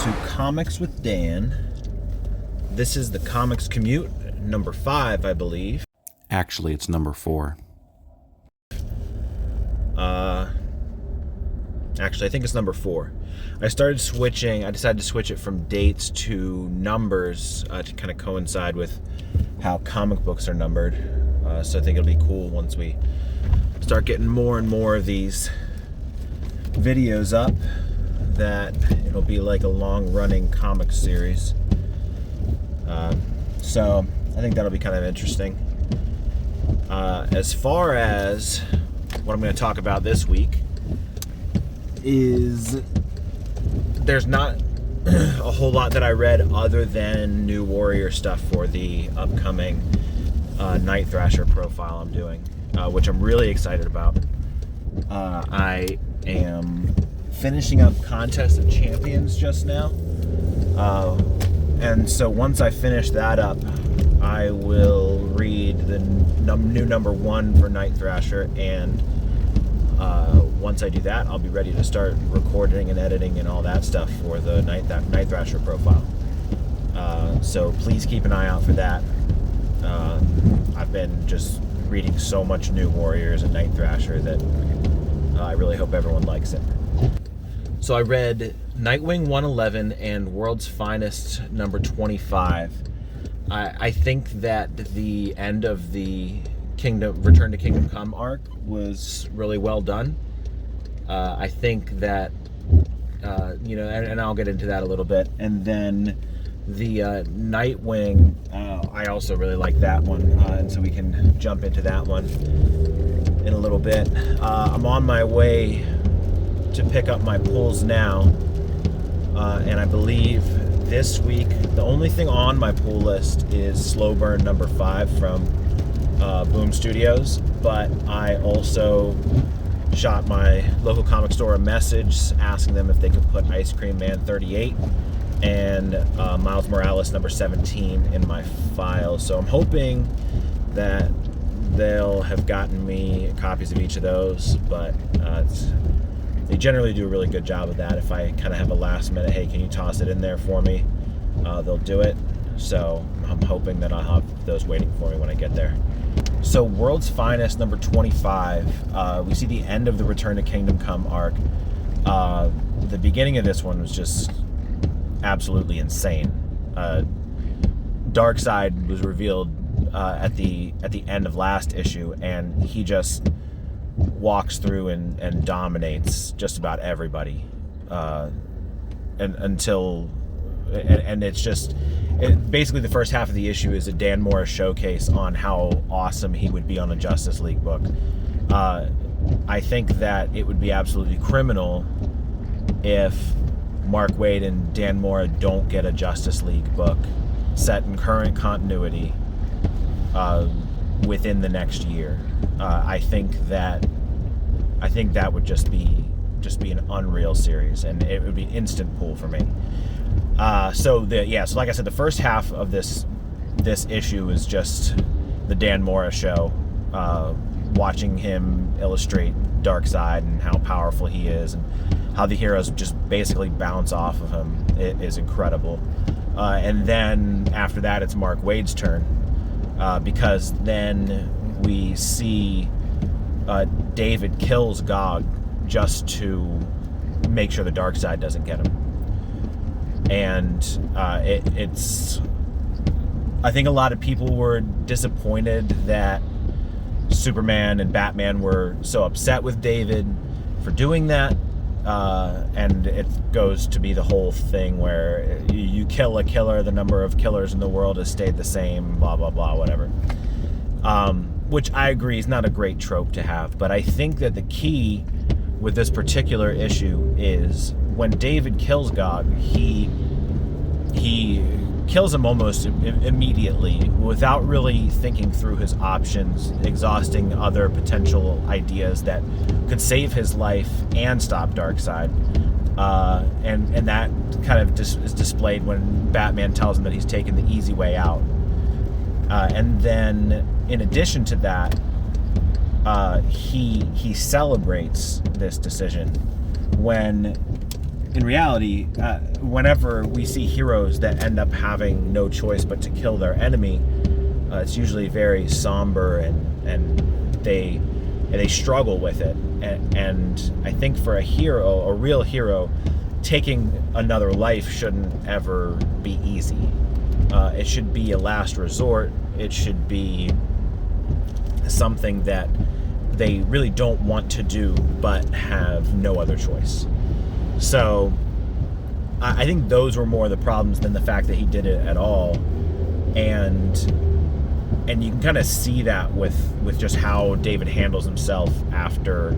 to Comics with Dan. This is the Comics Commute, number 5, I believe. Actually, it's number 4. Actually, I think it's number 4. I decided to switch it from dates to numbers to kind of coincide with how comic books are numbered. So I think it'll be cool once we start getting more and more of these videos up, that it'll be like a long-running comic series. So I think that'll be kind of interesting. As far as what I'm going to talk about this week, is there's not a whole lot that I read other than New Warrior stuff for the upcoming Night Thrasher profile I'm doing, which I'm really excited about. I am finishing up Contest of Champions just now, and so once I finish that up, I will read the new number 1 for Night Thrasher, and once I do that, I'll be ready to start recording and editing and all that stuff for the Night Thrasher profile. So please keep an eye out for that. I've been just reading so much New Warriors and Night Thrasher that I really hope everyone likes it. So I read Nightwing 111 and World's Finest number 25. I think that the end of the Return to Kingdom Come arc was really well done. I think that, and I'll get into that a little bit. And then the Nightwing, I also really like that one, and so we can jump into that one in a little bit. I'm on my way to pick up my pulls now, and I believe this week the only thing on my pull list is Slow Burn number 5 from Boom Studios, but I also shot my local comic store a message asking them if they could put Ice Cream Man 38 and Miles Morales number 17 in my file. So I'm hoping that they'll have gotten me copies of each of those, but they generally do a really good job of that. If I kind of have a last minute, hey, can you toss it in there for me, they'll do it. So I'm hoping that I'll have those waiting for me when I get there. So World's Finest number 25, we see the end of the Return to Kingdom Come arc. The beginning of this one was just absolutely insane. Darkseid was revealed at the end of last issue, and he just walks through and dominates just about everybody, and it's just basically the first half of the issue is a Dan Morris showcase on how awesome he would be on a Justice League book. I think that it would be absolutely criminal if Mark Waid and Dan Mora don't get a Justice League book set in current continuity within the next year. I think that would just be an unreal series, and it would be instant pull for me. So like I said, the first half of this issue is just the Dan Mora show, watching him illustrate Darkseid and how powerful he is, and how the heroes just basically bounce off of him. It is incredible. And then after that, it's Mark Waid's turn, because then we see David kills Gog just to make sure the Darkseid doesn't get him. And it's I think a lot of people were disappointed that Superman and Batman were so upset with David for doing that, and it goes to be the whole thing where you kill a killer, the number of killers in the world has stayed the same, blah blah blah, whatever, which I agree is not a great trope to have. But I think that the key with this particular issue is when David kills Gog, he kills him almost immediately without really thinking through his options, exhausting other potential ideas that could save his life and stop Darkseid. And that kind of is displayed when Batman tells him that he's taken the easy way out. And then in addition to that, he celebrates this decision when in reality, whenever we see heroes that end up having no choice but to kill their enemy, it's usually very somber, and they struggle with it. And I think for a hero, a real hero, taking another life shouldn't ever be easy. It should be a last resort. It should be something that they really don't want to do but have no other choice. So I think those were more the problems than the fact that he did it at all. And you can kind of see that with just how David handles himself after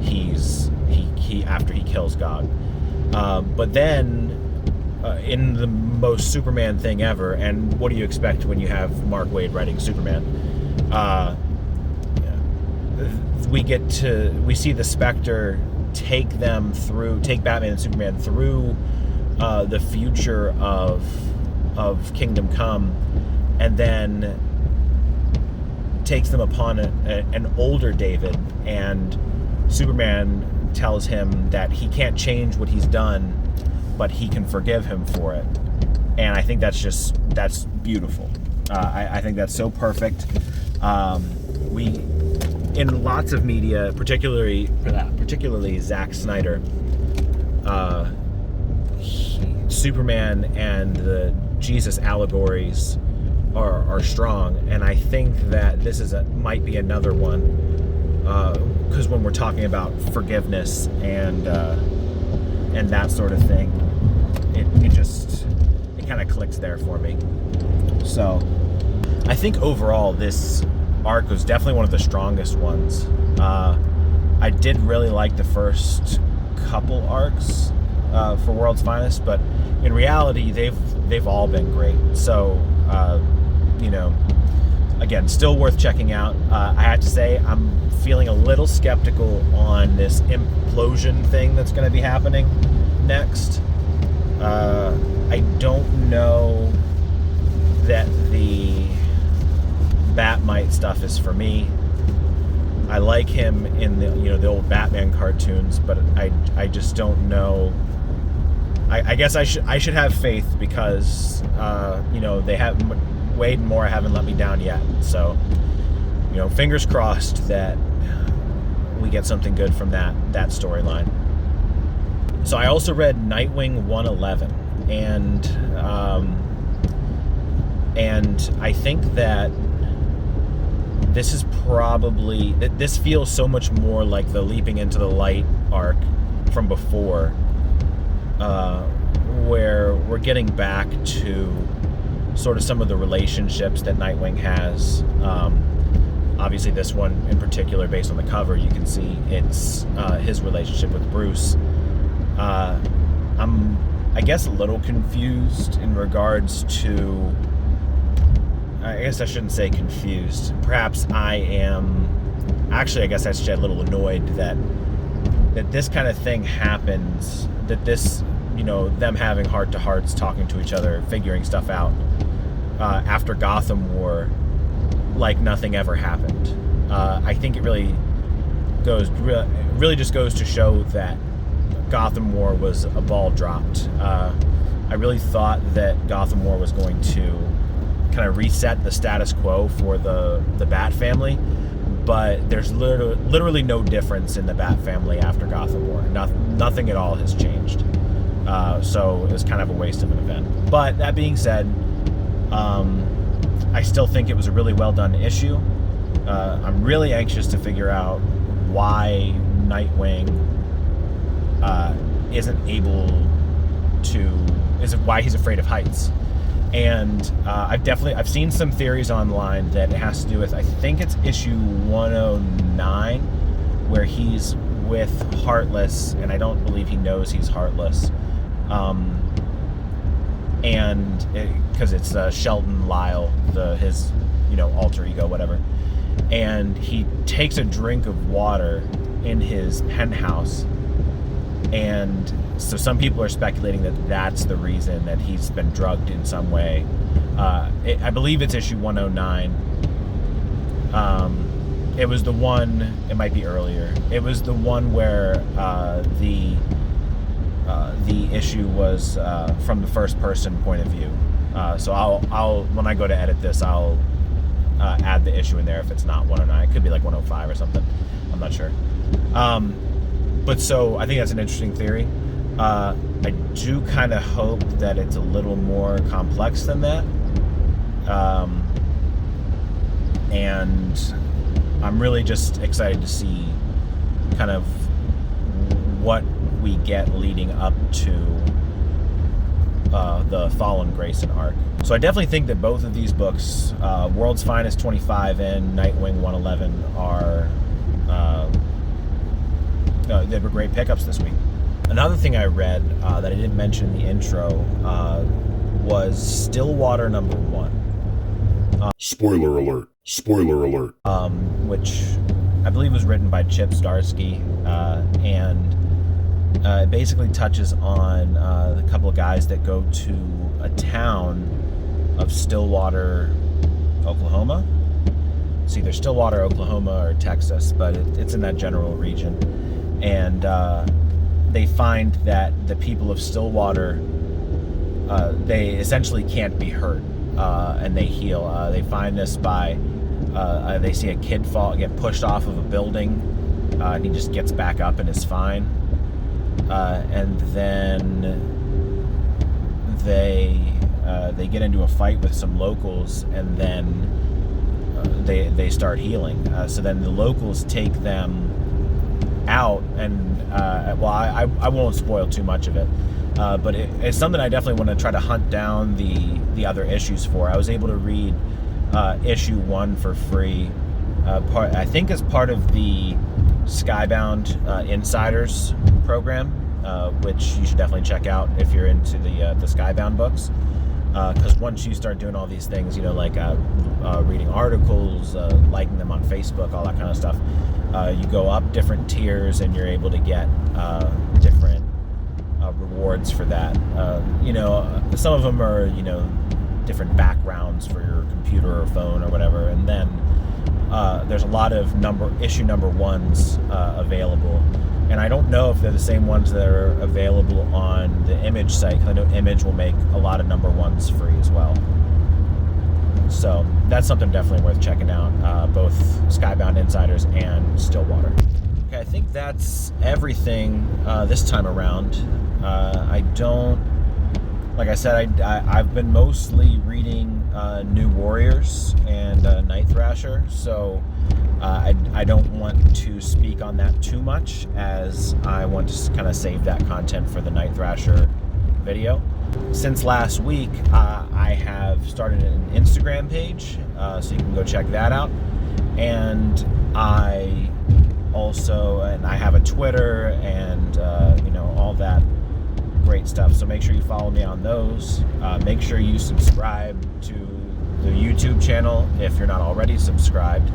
he kills God. But then in the most Superman thing ever, and what do you expect when you have Mark Waid writing Superman? We see the Spectre take Batman and Superman through the future of Kingdom Come, and then takes them upon an older David, and Superman tells him that he can't change what he's done, but he can forgive him for it. And I think that's beautiful. I think that's so perfect. In lots of media, particularly Zack Snyder, Superman and the Jesus allegories are strong, and I think that this might be another one, because when we're talking about forgiveness and that sort of thing, it kind of clicks there for me. So I think overall this arc was definitely one of the strongest ones. I did really like the first couple arcs for World's Finest, but in reality they've all been great. So again, still worth checking out. I have to say I'm feeling a little skeptical on this implosion thing that's going to be happening next. I don't know that the Batmite stuff is for me. I like him in the old Batman cartoons, but I just don't know. I guess I should have faith, because they have Waid and Moore haven't let me down yet. So fingers crossed that we get something good from that storyline. So I also read Nightwing 111, and I think that this feels so much more like the Leaping into the Light arc from before, where we're getting back to sort of some of the relationships that Nightwing has. Obviously this one in particular, based on the cover, you can see it's his relationship with Bruce. I'm, I guess, a little confused in regards to... I guess I shouldn't say confused. Perhaps I am... Actually, I guess I should say a little annoyed that this kind of thing happens, that this, them having heart-to-hearts, talking to each other, figuring stuff out after Gotham War, like nothing ever happened. I think it really just goes to show that Gotham War was a ball dropped. I really thought that Gotham War was going to kind of reset the status quo for the Bat family, but there's literally no difference in the Bat family after Gotham War. Nothing at all has changed. So it was kind of a waste of an event. But that being said, I still think it was a really well done issue. I'm really anxious to figure out why Nightwing why he's afraid of heights. And I've seen some theories online that it has to do with, I think it's issue 109, where he's with Heartless, and I don't believe he knows he's Heartless. And because it's Sheldon Lyle, his alter ego, whatever. And he takes a drink of water in his penthouse, and so some people are speculating that that's the reason, that he's been drugged in some way. I believe it's issue 109. It was the one, it might be earlier, it was the one where the issue was from the first person point of view. So I'll when I go to edit this, I'll add the issue in there if it's not 109. It could be like 105 or something. I'm not sure. But so I think that's an interesting theory. I do kind of hope that it's a little more complex than that. And I'm really just excited to see kind of what we get leading up to the Fallen Grayson arc. So I definitely think that both of these books, World's Finest 25 and Nightwing 111, are they were great pickups this week. Another thing I read that I didn't mention in the intro was Stillwater #1. Spoiler alert. Spoiler alert. Which I believe was written by Chip Zdarsky, and it basically touches on a couple of guys that go to a town of Stillwater, Oklahoma. It's either Stillwater, Oklahoma, or Texas, but it's in that general region. And they find that the people of Stillwater, they essentially can't be hurt, and they heal. They find this by they see a kid get pushed off of a building, and he just gets back up and is fine. And then they get into a fight with some locals, and then they start healing. So then the locals take them out, and I won't spoil too much of it, but it's something I definitely want to try to hunt down the other issues for. I was able to read issue 1 for free, I think as part of the Skybound Insiders program, which you should definitely check out if you're into the Skybound books, because once you start doing all these things, like reading articles, liking them on Facebook, all that kind of stuff, you go up different tiers and you're able to get different rewards for that. Some of them are different backgrounds for your computer or phone or whatever, and then there's a lot of issue number 1s available, and I don't know if they're the same ones that are available on the Image site, because I know Image will make a lot of number 1s free as well. So that's something definitely worth checking out, both Skybound Insiders and Stillwater. Okay, I think that's everything this time around. Like I said, I've been mostly reading New Warriors and Night Thrasher, so I don't want to speak on that too much, as I want to kind of save that content for the Night Thrasher video. Since last week, I have started an Instagram page, so you can go check that out. And I have a Twitter and all that great stuff. So make sure you follow me on those. Make sure you subscribe to the YouTube channel if you're not already subscribed.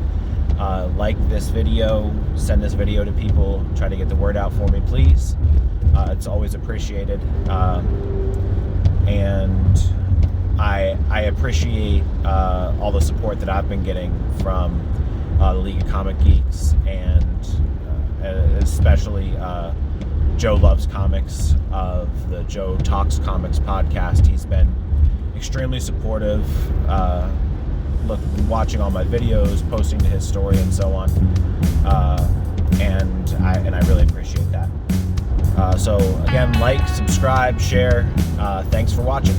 Like this video, send this video to people, try to get the word out for me, please. It's always appreciated. And I appreciate all the support that I've been getting from the League of Comic Geeks, and especially Joe Loves Comics of the Joe Talks Comics podcast. He's been extremely supportive, watching all my videos, posting to his story, and so on. And I really appreciate that. So again, like, subscribe, share. Thanks for watching.